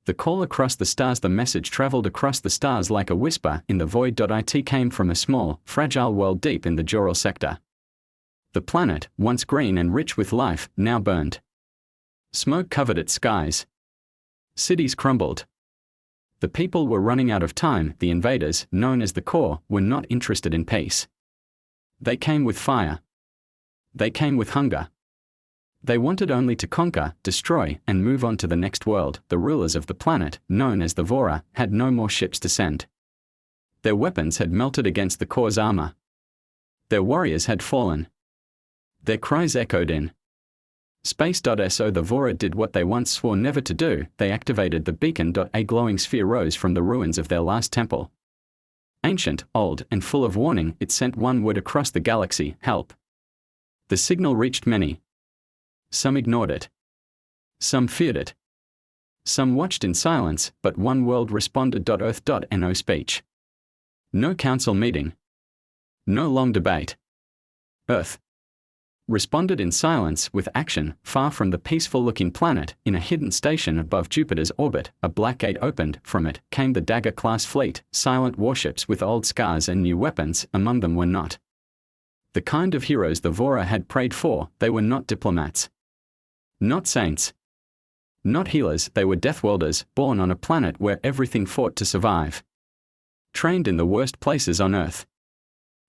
The call across the stars. The message traveled across the stars like a whisper in the void. It came from a small, fragile world deep in the Joral sector. The planet, once green and rich with life, now burned. Smoke covered its skies. Cities crumbled. The people were running out of time. The invaders, known as the Core, were not interested in peace. They came with fire. They came with hunger. They wanted only to conquer, destroy, and move on to the next world. The rulers of the planet, known as the Vora, had no more ships to send. Their weapons had melted against the Core's armor. Their warriors had fallen. Their cries echoed in space. So the Vora did what they once swore never to do. They activated the beacon. A glowing sphere rose from the ruins of their last temple. Ancient, old, and full of warning, it sent one word across the galaxy: help. The signal reached many. Some ignored it. Some feared it. Some watched in silence, but one world responded. Earth. No speech. No council meeting. No long debate. Earth responded in silence with action. Far from the peaceful-looking planet, in a hidden station above Jupiter's orbit, a black gate opened. From it came the Dagger-class fleet, silent warships with old scars and new weapons. Among them were not the kind of heroes the Vora had prayed for. They were not diplomats. Not saints. Not healers. They were Deathworlders, born on a planet where everything fought to survive. Trained in the worst places on Earth.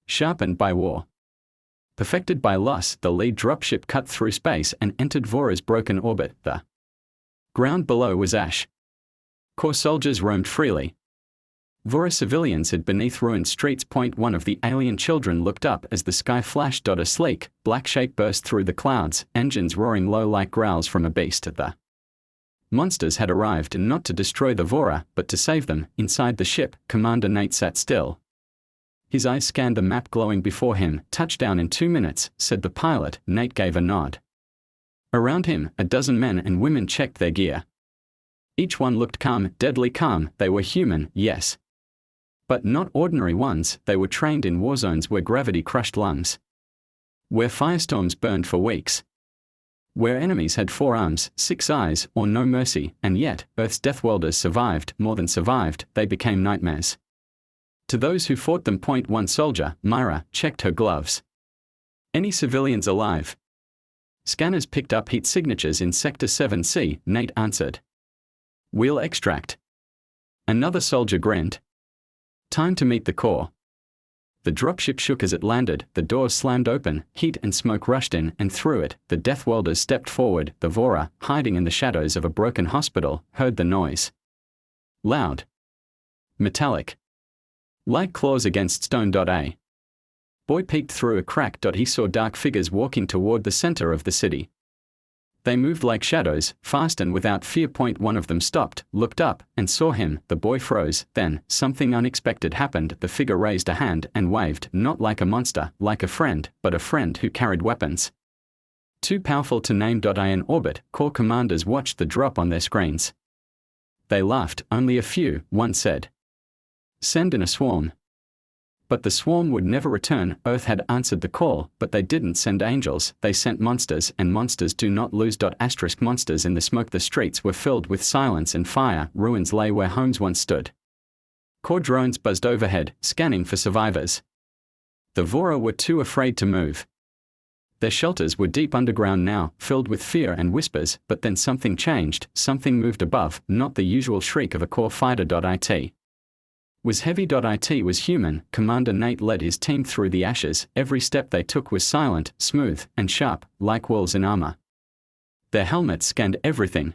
Sharpened by war. Perfected by loss, the lead dropship cut through space and entered Vora's broken orbit. The ground below was ash. Core soldiers roamed freely. Vora civilians hid beneath ruined streets. One of the alien children looked up as the sky flashed. A sleek, black shape burst through the clouds, engines roaring low like growls from a beast. The monsters had arrived not to destroy the Vora, but to save them. Inside the ship, Commander Nate sat still. His eyes scanned the map glowing before him. Touchdown in 2 minutes, said the pilot. Nate gave a nod. Around him, a dozen men and women checked their gear. Each one looked calm, deadly calm. They were human, yes. But not ordinary ones. They were trained in war zones where gravity crushed lungs. Where firestorms burned for weeks. Where enemies had 4 arms, 6 eyes, or no mercy. And yet, Earth's Deathworlders survived. More than survived, they became nightmares. To those who fought them. One soldier, Myra, checked her gloves. Any civilians alive? Scanners picked up heat signatures in Sector 7C, Nate answered. Wheel extract. Another soldier grinned. Time to meet the Core. The dropship shook as it landed. The doors slammed open, heat and smoke rushed in and through it. The Deathworlders stepped forward. The Vora, hiding in the shadows of a broken hospital, heard the noise. Loud. Metallic. Like claws against stone. A boy peeked through a crack. He saw dark figures walking toward the center of the city. They moved like shadows, fast and without fear. One of them stopped, looked up, and saw him. The boy froze. Then, something unexpected happened. The figure raised a hand and waved, not like a monster, like a friend, but a friend who carried weapons. Too powerful to name. In orbit, Core commanders watched the drop on their screens. They laughed. Only a few, one said. Send in a swarm. But the swarm would never return. Earth had answered the call, but they didn't send angels, they sent monsters, and monsters do not lose. Monsters in the smoke. The streets were filled with silence and fire. Ruins lay where homes once stood. Core drones buzzed overhead, scanning for survivors. The Vora were too afraid to move. Their shelters were deep underground now, filled with fear and whispers. But then something changed. Something moved above, not the usual shriek of a Core fighter. It was heavy. It was human. Commander Nate led his team through the ashes. Every step they took was silent, smooth, and sharp, like wolves in armor. Their helmets scanned everything.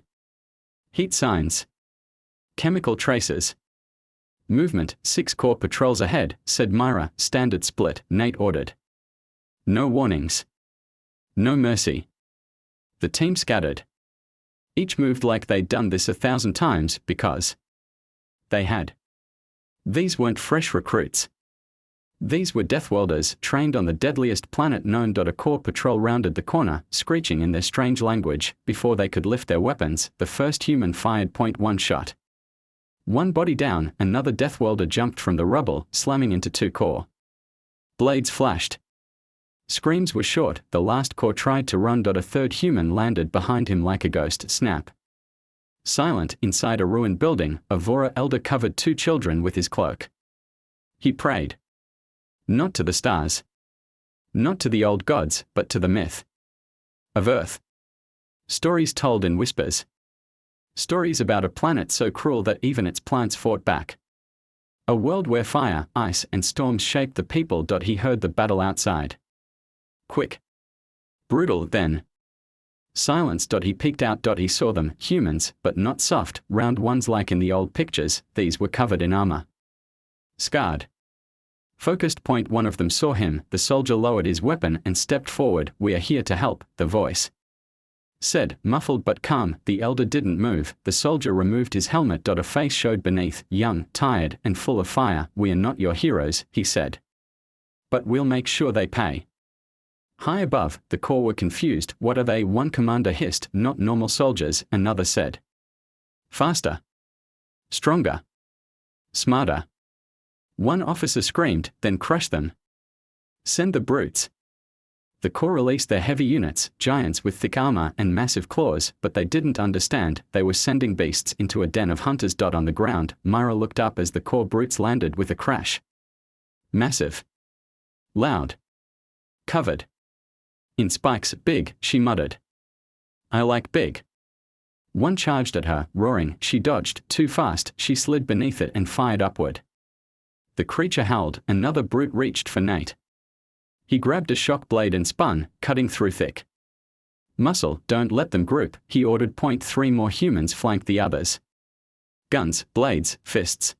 Heat signs. Chemical traces. Movement. 6 Core patrols ahead, said Myra. Standard split, Nate ordered. No warnings. No mercy. The team scattered. Each moved like they'd done this 1,000 times, because they had. These weren't fresh recruits. These were Deathworlders, trained on the deadliest planet known. A Core patrol rounded the corner, screeching in their strange language. Before they could lift their weapons, the first human fired. One shot. One body down, another Deathworlder jumped from the rubble, slamming into 2 Core. Blades flashed. Screams were short. The last Core tried to run. A third human landed behind him like a ghost. Snap. Silent, inside a ruined building, a Vora elder covered 2 children with his cloak. He prayed. Not to the stars. Not to the old gods, but to the myth of Earth. Stories told in whispers. Stories about a planet so cruel that even its plants fought back. A world where fire, ice, and storms shaped the people. He heard the battle outside. Quick. Brutal, then. Silence. He peeked out. He saw them, humans, but not soft, round ones like in the old pictures. These were covered in armor. Scarred. Focused point. One of them saw him. The soldier lowered his weapon and stepped forward. We are here to help, the voice said, muffled but calm. The elder didn't move. The soldier removed his helmet. A face showed beneath, young, tired, and full of fire. We are not your heroes, he said. But we'll make sure they pay. High above, the corps were confused. What are they? One commander hissed. Not normal soldiers, another said. Faster. Stronger. Smarter. One officer screamed, then crush them. Send the brutes. The corps released their heavy units, giants with thick armor and massive claws, but they didn't understand. They were sending beasts into a den of hunters. On the ground, Myra looked up as the corps brutes landed with a crash. Massive. Loud. Covered in spikes. Big, she muttered. I like big. One charged at her, roaring. She dodged. Too fast, she slid beneath it and fired upward. The creature howled. Another brute reached for Nate. He grabbed a shock blade and spun, cutting through thick muscle. Don't let them group, he ordered. 3 more humans flanked the others. Guns, blades, fists.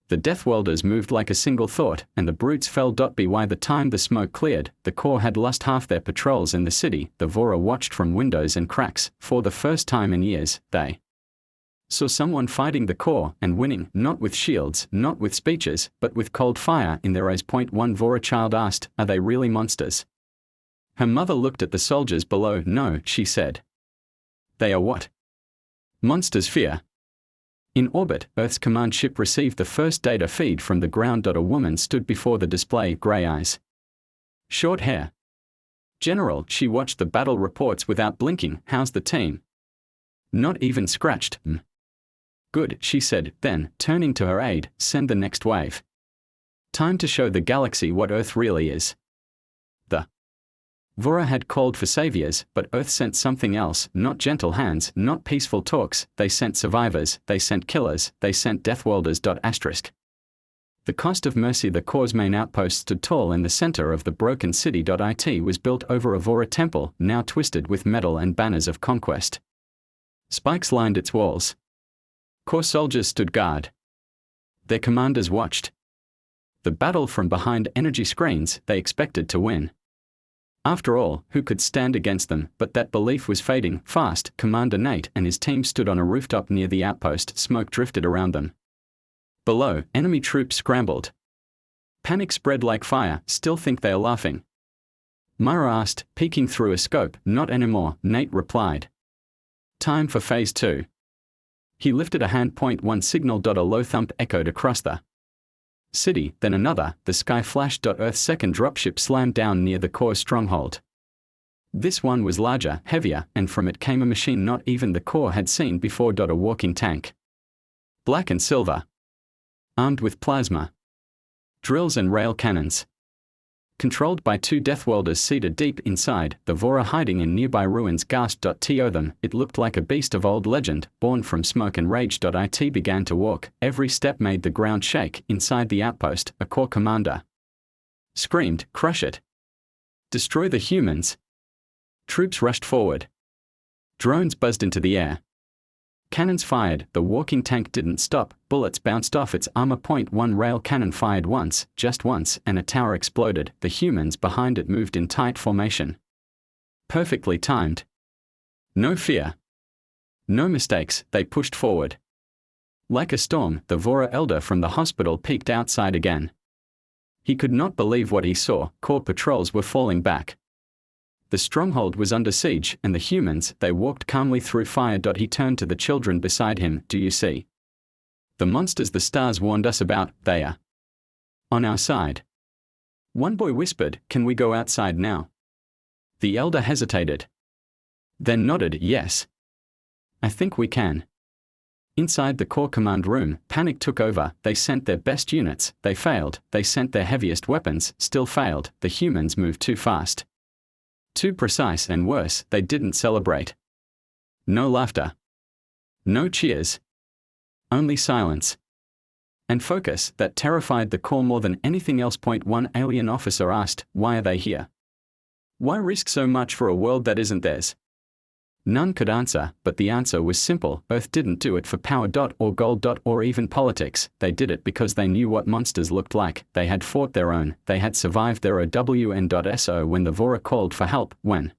The Deathworlders moved like a single thought, and the brutes fell. By the time the smoke cleared, the corps had lost half their patrols in the city. The Vora watched from windows and cracks. For the first time in years, they saw someone fighting the corps and winning, not with shields, not with speeches, but with cold fire in their eyes. One Vora child asked, are they really monsters? Her mother looked at the soldiers below. No, she said. They are what? Monsters fear. In orbit, Earth's command ship received the first data feed from the ground. A woman stood before the display, gray eyes. Short hair. General, she watched the battle reports without blinking. How's the team? Not even scratched. Good, she said, then, turning to her aide, send the next wave. Time to show the galaxy what Earth really is. The Vora had called for saviors, but Earth sent something else. Not gentle hands, not peaceful talks. They sent survivors, they sent killers, they sent Deathworlders. The cost of mercy. The Corps' main outpost stood tall in the center of the broken city. It was built over a Vora temple, now twisted with metal and banners of conquest. Spikes lined its walls. Corps soldiers stood guard. Their commanders watched the battle from behind energy screens. They expected to win. After all, who could stand against them? But that belief was fading fast. Commander Nate and his team stood on a rooftop near the outpost. Smoke drifted around them. Below, enemy troops scrambled. Panic spread like fire. Still think they are laughing? Myra asked, peeking through a scope. Not anymore, Nate replied. Time for Phase 2. He lifted a hand. One signal. A low thump echoed across the city, then another. The sky flashed. Earth's second dropship slammed down near the Corps' stronghold. This one was larger, heavier, and from it came a machine not even the Corps had seen before. A walking tank. Black and silver. Armed with plasma drills and rail cannons. Controlled by 2 Deathworlders seated deep inside, the Vora hiding in nearby ruins gasped. To them, it looked like a beast of old legend, born from smoke and rage. It began to walk. Every step made the ground shake. Inside the outpost, a Corps commander screamed, crush it. Destroy the humans. Troops rushed forward. Drones buzzed into the air. Cannons fired. The walking tank didn't stop. Bullets bounced off its armor. One rail cannon fired once, just once, and a tower exploded. The humans behind it moved in tight formation. Perfectly timed. No fear. No mistakes, they pushed forward. Like a storm, the Vora elder from the hospital peeked outside again. He could not believe what he saw. Corps patrols were falling back. The stronghold was under siege, and the humans, they walked calmly through fire. He turned to the children beside him. Do you see the monsters the stars warned us about? They are on our side. One boy whispered, can we go outside now? The elder hesitated. Then nodded, yes. I think we can. Inside the core command room, panic took over. They sent their best units, they failed. They sent their heaviest weapons, still failed. The humans moved too fast. Too precise, and worse, they didn't celebrate. No laughter. No cheers. Only silence. And focus that terrified the core more than anything else. One alien officer asked, "Why are they here? Why risk so much for a world that isn't theirs?" None could answer, but the answer was simple. Earth didn't do it for power or gold or even politics. They did it because they knew what monsters looked like. They had fought their own. They had survived their OWN.SO when the Vora called for help. When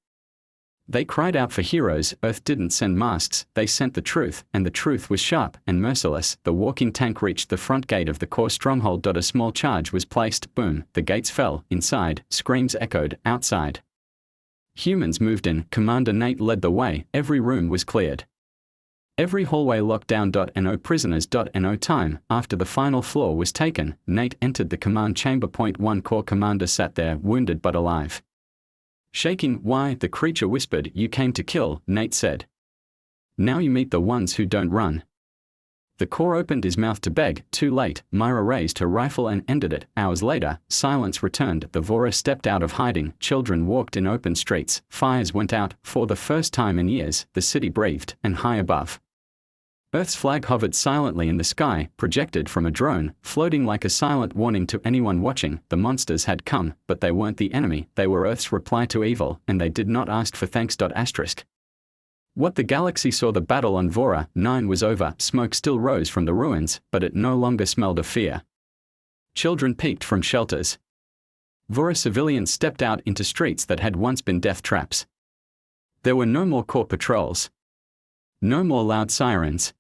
they cried out for heroes, Earth didn't send masks. They sent the truth, and the truth was sharp and merciless. The walking tank reached the front gate of the core stronghold. A small charge was placed. Boom, the gates fell. Inside, screams echoed. Outside, humans moved in. Commander Nate led the way. Every room was cleared. Every hallway locked down. No prisoners. No time. After the final floor was taken, Nate entered the command chamber. One core commander sat there, wounded but alive. Shaking. "Why?" the creature whispered. "You came to kill," Nate said. "Now you meet the ones who don't run." The core opened his mouth to beg. Too late. Myra raised her rifle and ended it. Hours later, silence returned. The Vora stepped out of hiding. Children walked in open streets. Fires went out. For the first time in years, the city breathed, and high above, Earth's flag hovered silently in the sky, projected from a drone, floating like a silent warning to anyone watching. The monsters had come, but they weren't the enemy. They were Earth's reply to evil, and they did not ask for thanks. What the galaxy saw. The battle on Vora 9 was over. Smoke still rose from the ruins, but it no longer smelled of fear. Children peeked from shelters. Vora civilians stepped out into streets that had once been death traps. There were no more core patrols. No more loud sirens.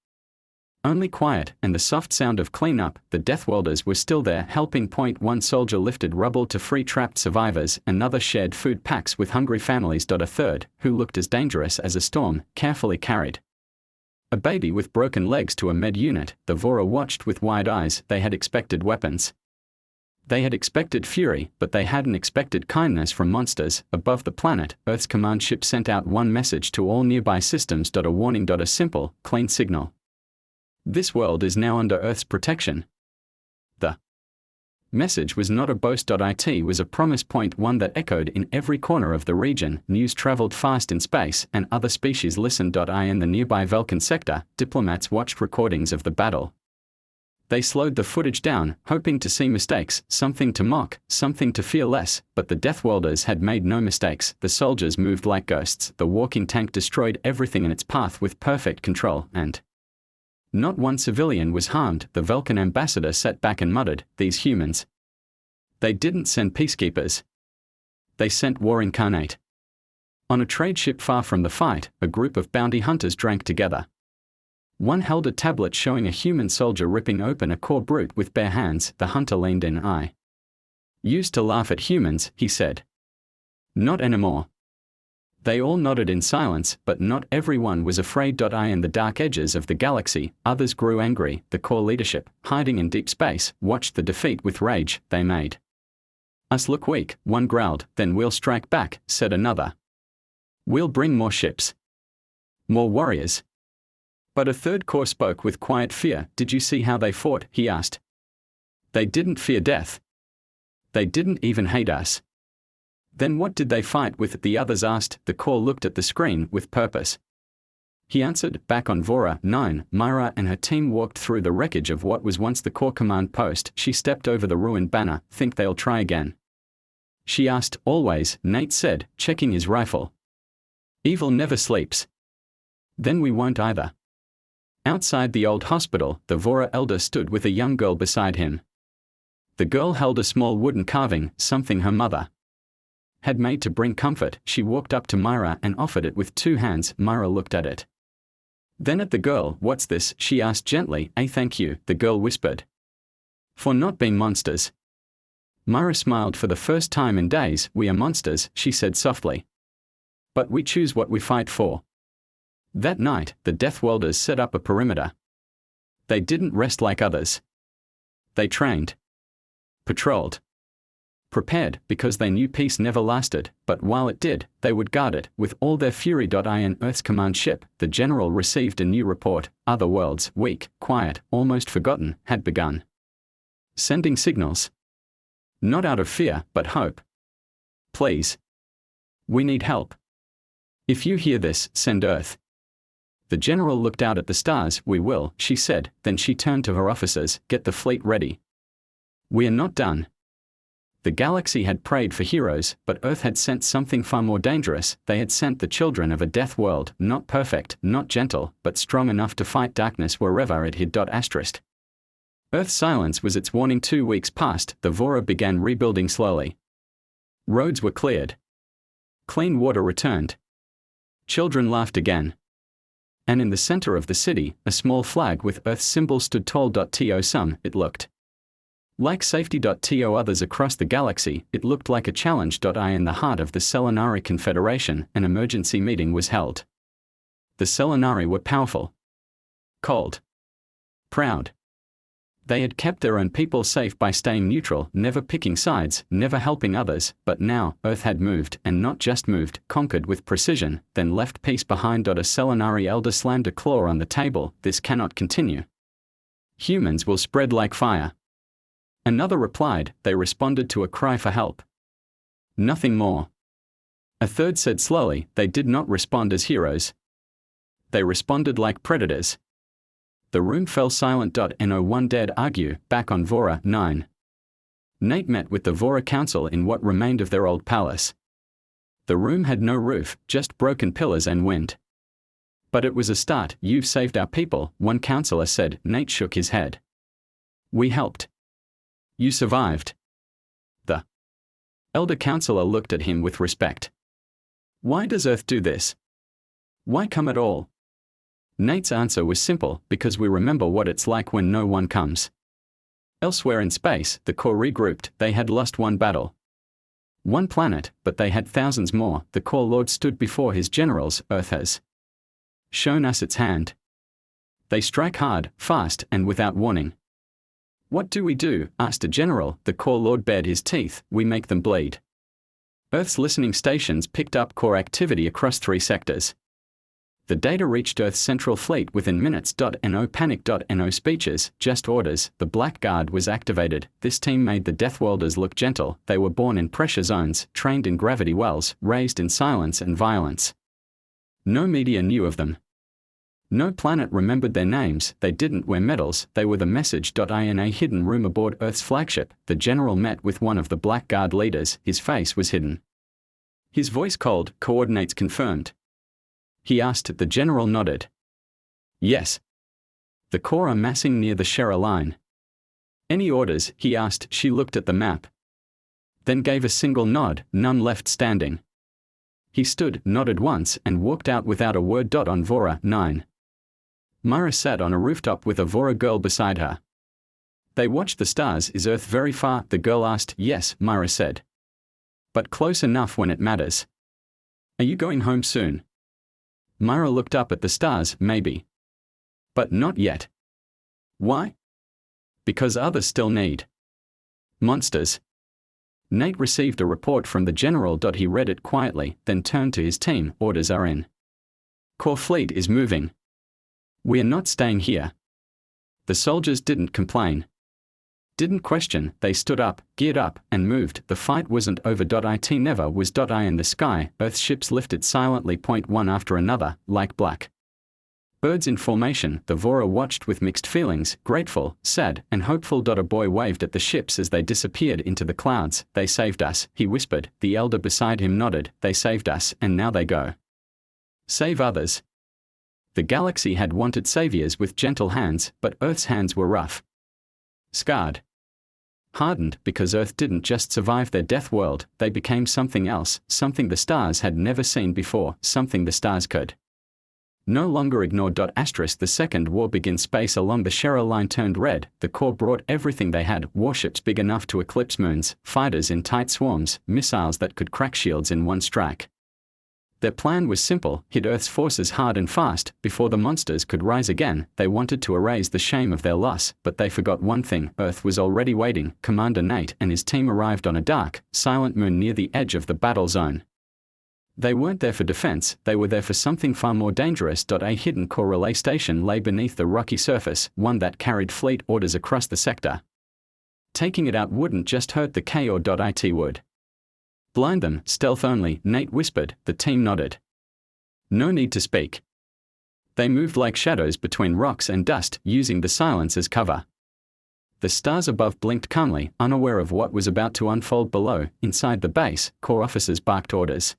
Only quiet and the soft sound of cleanup. The Deathworlders were still there, helping. One soldier lifted rubble to free trapped survivors. Another shared food packs with hungry families. A third, who looked as dangerous as a storm, carefully carried a baby with broken legs to a med unit. The Vora watched with wide eyes. They had expected weapons. They had expected fury, but they hadn't expected kindness from monsters. Above the planet, Earth's command ship sent out one message to all nearby systems. A warning. A simple, clean signal. This world is now under Earth's protection. The message was not a boast. It was a promise. One that echoed in every corner of the region. News traveled fast in space, and other species listened. In the nearby Vulcan sector, diplomats watched recordings of the battle. They slowed the footage down, hoping to see mistakes, something to mock, something to fear less, but the Deathworlders had made no mistakes. The soldiers moved like ghosts. The walking tank destroyed everything in its path with perfect control, and not one civilian was harmed. The Vulcan ambassador sat back and muttered, "These humans. They didn't send peacekeepers. They sent war incarnate." On a trade ship far from the fight, a group of bounty hunters drank together. One held a tablet showing a human soldier ripping open a core brute with bare hands. The hunter leaned in. "I used to laugh at humans," he said. "Not anymore." They all nodded in silence, but not everyone was afraid. In the dark edges of the galaxy, others grew angry. The core leadership, hiding in deep space, watched the defeat with rage. "They made us look weak," one growled. "Then we'll strike back," said another. "We'll bring more ships. More warriors." But a third core spoke with quiet fear. "Did you see how they fought?" he asked. "They didn't fear death. They didn't even hate us." "Then what did they fight with?" the others asked. The core looked at the screen with purpose. He answered, "Back on Vora 9, Myra and her team walked through the wreckage of what was once the core command post." She stepped over the ruined banner. "Think they'll try again?" she asked. "Always," Nate said, checking his rifle. "Evil never sleeps." "Then we won't either." Outside the old hospital, the Vora elder stood with a young girl beside him. The girl held a small wooden carving, something her mother had made to bring comfort. She walked up to Myra and offered it with 2 hands. Myra looked at it, then at the girl. "What's this?" she asked gently. "Thank you," the girl whispered. "For not being monsters." Myra smiled for the first time in days. "We are monsters," she said softly. "But we choose what we fight for." That night, the Deathworlders set up a perimeter. They didn't rest like others. They trained. Patrolled. prepared because they knew peace never lasted, but while it did, they would guard it with all their fury. In Earth's command ship, the general received a new report. Other worlds, weak, quiet, almost forgotten, had begun sending signals. Not out of fear, but hope. Please. We need help. If you hear this, send Earth. The general looked out at the stars. We will, she said, then she turned to her officers, get the fleet ready. We are not done. The galaxy had prayed for heroes, but Earth had sent something far more dangerous. They had sent the children of a death world, not perfect, not gentle, but strong enough to fight darkness wherever it hid. Earth's silence was its warning. 2 weeks passed, the Vora began rebuilding slowly. Roads were cleared. Clean water returned. Children laughed again. And in the center of the city, a small flag with Earth's symbol stood tall. Some, it looked like safety. Others across the galaxy, it looked like a challenge. In the heart of the Selenari Confederation, an emergency meeting was held. The Selenari were powerful, cold, proud. They had kept their own people safe by staying neutral, never picking sides, never helping others, but now, Earth had moved, and not just moved, conquered with precision, then left peace behind. A Selenari elder slammed a claw on the table. This cannot continue. Humans will spread like fire. Another replied. They responded to a cry for help. Nothing more. A third said slowly. They did not respond as heroes. They responded like predators. The room fell silent. No one dared argue. Back on Vora 9. Nate met with the Vora Council in what remained of their old palace. The room had no roof, just broken pillars and wind. But it was a start. You've saved our people, one counselor said. Nate shook his head. We helped. You survived. The elder counselor looked at him with respect. Why does Earth do this? Why come at all? Nate's answer was simple, because we remember what it's like when no one comes. Elsewhere in space, the Corps regrouped. They had lost one battle. One planet, but they had thousands more. The Corps Lord stood before his generals. Earth has shown us its hand. They strike hard, fast, and without warning. What do we do? Asked a general. The Corps Lord bared his teeth. We make them bleed. Earth's listening stations picked up Corps activity across 3 sectors. The data reached Earth's central fleet within minutes. No panic. No speeches, just orders. The Black Guard was activated. This team made the Deathworlders look gentle. They were born in pressure zones, trained in gravity wells, raised in silence and violence. No media knew of them. No planet remembered their names. They didn't wear medals. They were the message. In a hidden room aboard Earth's flagship, the general met with one of the Black Guard leaders. His face was hidden. His voice cold. Coordinates confirmed. He asked. The general nodded. Yes. The Corps are massing near the Shera line. Any orders? He asked. She looked at the map. Then gave a single nod. None left standing. He stood, nodded once, and walked out without a word. On Vora 9. Myra sat on a rooftop with a Vora girl beside her. They watched the stars. Is Earth very far? The girl asked. Yes, Myra said. But close enough when it matters. Are you going home soon? Myra looked up at the stars. Maybe. But not yet. Why? Because others still need monsters. Nate received a report from the general. He read it quietly, then turned to his team. Orders are in. Corps fleet is moving. We are not staying here. The soldiers didn't complain. Didn't question. They stood up, geared up, and moved. The fight wasn't over. It never was. In the sky, Earth ships lifted silently. One after another, like black birds in formation. The Vora watched with mixed feelings, grateful, sad, and hopeful. A boy waved at the ships as they disappeared into the clouds. They saved us, he whispered. The elder beside him nodded. They saved us, and now they go save others. The galaxy had wanted saviors with gentle hands, but Earth's hands were rough. Scarred. Hardened, because Earth didn't just survive their death world, they became something else, something the stars had never seen before, something the stars could no longer ignore. The Second War begins. Space along the Shera line turned red. The Corps brought everything they had, warships big enough to eclipse moons, fighters in tight swarms, missiles that could crack shields in one strike. Their plan was simple: hit Earth's forces hard and fast, before the monsters could rise again. They wanted to erase the shame of their loss, but they forgot one thing: Earth was already waiting. Commander Nate and his team arrived on a dark, silent moon near the edge of the battle zone. They weren't there for defense, they were there for something far more dangerous. A hidden core relay station lay beneath the rocky surface, one that carried fleet orders across the sector. Taking it out wouldn't just hurt the K or it would blind them, stealth only, Nate whispered. The team nodded. No need to speak. They moved like shadows between rocks and dust, using the silence as cover. The stars above blinked calmly, unaware of what was about to unfold below. Inside the base, core officers barked orders.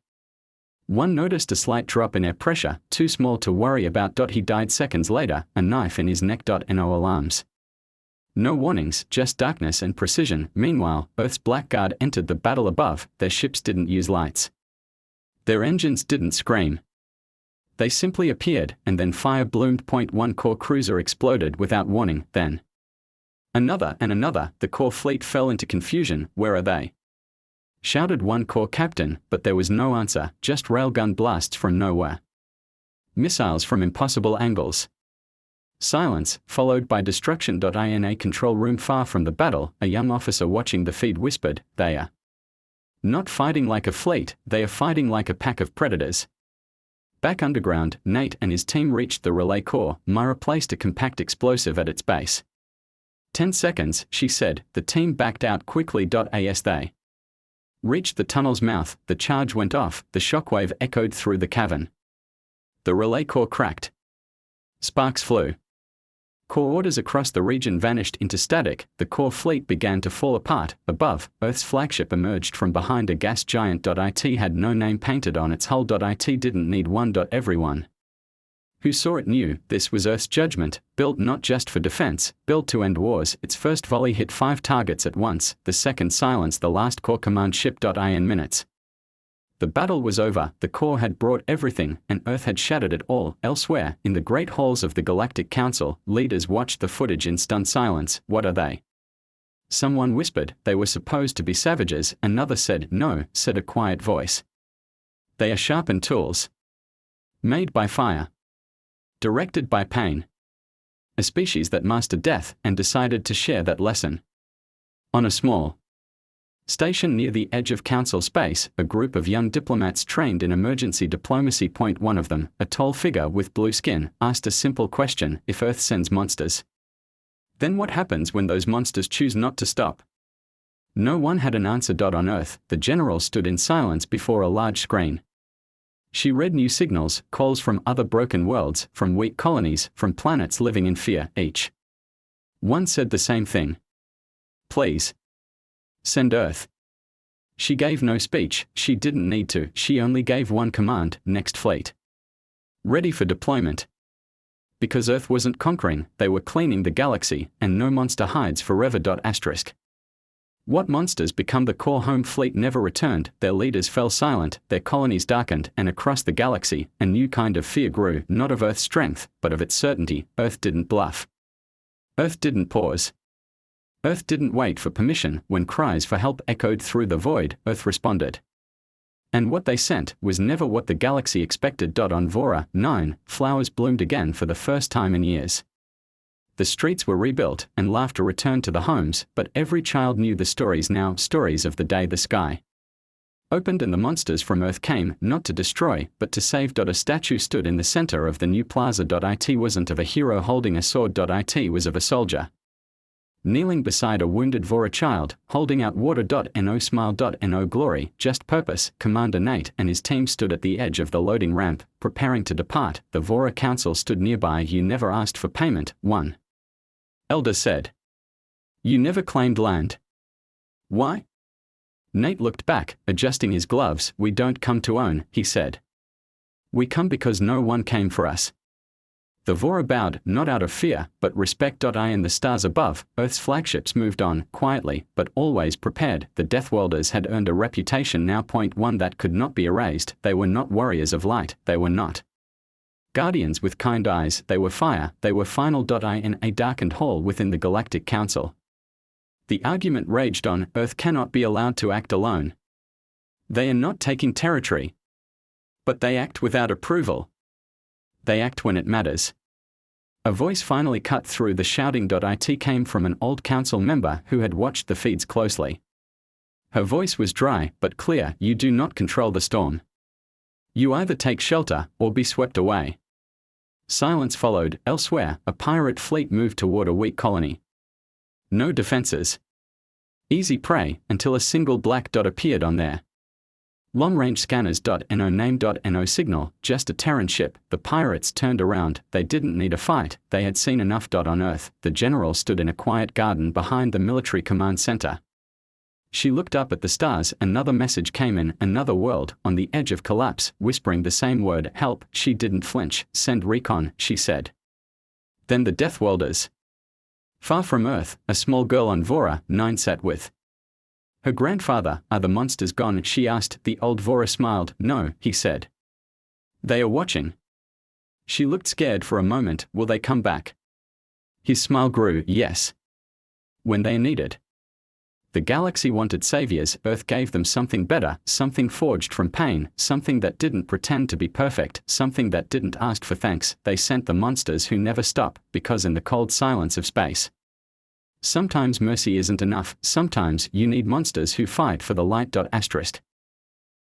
One noticed a slight drop in air pressure, too small to worry about. He died seconds later, a knife in his neck. No alarms. No warnings, just darkness and precision. Meanwhile, Earth's Black Guard entered the battle above. Their ships didn't use lights. Their engines didn't scream. They simply appeared, and then fire bloomed. One core cruiser exploded without warning, then another and another. The core fleet fell into confusion. Where are they? Shouted one core captain, but there was no answer, just railgun blasts from nowhere. Missiles from impossible angles. Silence, followed by destruction. In a control room far from the battle, a young officer watching the feed whispered, "They are not fighting like a fleet, they are fighting like a pack of predators." Back underground, Nate and his team reached the relay core. Myra placed a compact explosive at its base. 10 seconds, she said. The team backed out quickly. As they reached the tunnel's mouth, the charge went off. The shockwave echoed through the cavern. The relay core cracked. Sparks flew. Core orders across the region vanished into static. The core fleet began to fall apart. Above, Earth's flagship emerged from behind a gas giant. It had no name painted on its hull. It didn't need one. Everyone who saw it knew this was Earth's judgment, built not just for defense, built to end wars. Its first volley hit 5 targets at once. The second silenced the last core command ship. In minutes, the battle was over. The core had brought everything, and Earth had shattered it all. Elsewhere, in the great halls of the Galactic Council, leaders watched the footage in stunned silence. What are they? Someone whispered. They were supposed to be savages. Another said. No, said a quiet voice. They are sharpened tools. Made by fire. Directed by pain. A species that mastered death and decided to share that lesson. On a small station near the edge of council space, a group of young diplomats trained in emergency diplomacy. One of them, a tall figure with blue skin, asked a simple question: if Earth sends monsters, then what happens when those monsters choose not to stop? No one had an answer. On Earth, the general stood in silence before a large screen. She read new signals, calls from other broken worlds, from weak colonies, from planets living in fear. Each one said the same thing. Please send Earth. She gave no speech. She didn't need to. She only gave one command: next fleet. Ready for deployment. Because Earth wasn't conquering, they were cleaning the galaxy, and no monster hides forever. What monsters become the core home fleet never returned. Their leaders fell silent, their colonies darkened, and across the galaxy, a new kind of fear grew, not of Earth's strength, but of its certainty. Earth didn't bluff. Earth didn't pause. Earth didn't wait for permission. When cries for help echoed through the void, Earth responded. And what they sent was never what the galaxy expected. On Vora 9, flowers bloomed again for the first time in years. The streets were rebuilt, and laughter returned to the homes, but every child knew the stories now, stories of the day the sky opened and the monsters from Earth came, not to destroy, but to save. A statue stood in the center of the new plaza. It wasn't of a hero holding a sword. It was of a soldier kneeling beside a wounded Vora child, holding out water. No smile. No glory, just purpose. Commander Nate and his team stood at the edge of the loading ramp, preparing to depart. The Vora Council stood nearby. You never asked for payment, one elder said. You never claimed land. Why? Nate looked back, adjusting his gloves. We don't come to own, he said. We come because no one came for us. The Vora bowed, not out of fear, but respect. In the stars above, Earth's flagships moved on, quietly, but always prepared. The Deathworlders had earned a reputation now. One that could not be erased. They were not warriors of light, they were not guardians with kind eyes, they were fire, they were final. In a darkened hall within the Galactic Council, the argument raged on. Earth cannot be allowed to act alone. They are not taking territory. But they act without approval. They act when it matters. A voice finally cut through the shouting. It came from an old council member who had watched the feeds closely. Her voice was dry but clear. You do not control the storm. You either take shelter or be swept away. Silence followed. Elsewhere, a pirate fleet moved toward a weak colony. No defenses. Easy prey until a single black dot appeared on their long-range scanners. No name. No signal, just a Terran ship. The pirates turned around. They didn't need a fight. They had seen enough. On Earth, the general stood in a quiet garden behind the military command center. She looked up at the stars. Another message came in. Another world, on the edge of collapse, whispering the same word, help. She didn't flinch. Send recon, she said. Then the Deathworlders. Far from Earth, a small girl on Vora 9 sat with her grandfather. Are the monsters gone? She asked. The old Vora smiled. No, he said. They are watching. She looked scared for a moment. Will they come back? His smile grew. Yes. When they are needed. The galaxy wanted saviors. Earth gave them something better, something forged from pain, something that didn't pretend to be perfect, something that didn't ask for thanks. They sent the monsters who never stop, because in the cold silence of space, sometimes mercy isn't enough. Sometimes you need monsters who fight for the light.